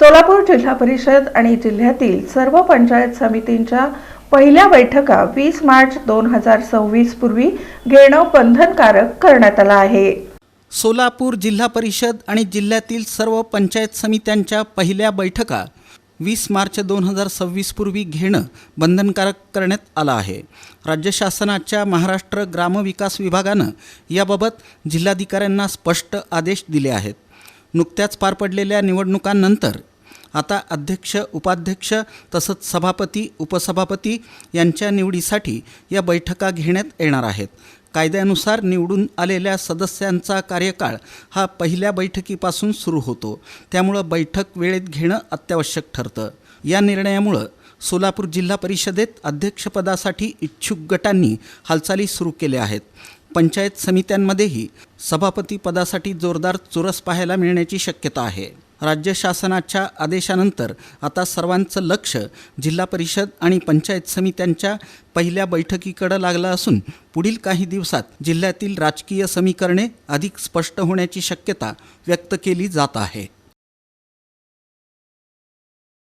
सोलापूर जिल्हा परिषद आणि जिल्ह्यातील सर्व पंचायत समितींच्या पहिल्या बैठका 20 मार्च 2026 पूर्वी घेणं बंधनकारक करण्यात आलं आहे। सोलापूर जिल्हा परिषद आणि जिल्ह्यातील सर्व पंचायत समित्यांच्या पहिल्या बैठका 20 मार्च 2026 पूर्वी घेणं बंधनकारक करण्यात आलं आहे। राज्य शासनाच्या महाराष्ट्र ग्रामविकास विभागानं याबाबत जिल्हाधिकाऱ्यांना स्पष्ट आदेश दिले आहेत। नुकत्याच पार पडलेल्या निवडणुकांनंतर आता अध्यक्ष, उपाध्यक्ष तसंच सभापती, उपसभापती यांच्या निवडीसाठी या बैठका घेण्यात येणार आहेत। कायद्यानुसार निवडून आलेल्या सदस्यांचा कार्यकाळ हा पहिल्या बैठकीपासून सुरू होतो, त्यामुळे बैठक वेळेत घेणं अत्यावश्यक ठरतं। या निर्णयामुळे सोलापूर जिल्हा परिषदेत अध्यक्षपदासाठी इच्छुक गटांनी हालचाली सुरू केल्या आहेत। पंचायत समित्यांमध्येही सभापती पदासाठी जोरदार चुरस पाहायला मिळण्याची शक्यता आहे। राज्य शासनाच्या आदेशानंतर आता सर्वांचं लक्ष जिल्हा परिषद आणि पंचायत समित्यांच्या पहिल्या बैठकीकडे लागलं असून पुढील काही दिवसात जिल्ह्यातील राजकीय समीकरणे अधिक स्पष्ट होण्याची शक्यता व्यक्त केली जात आहे।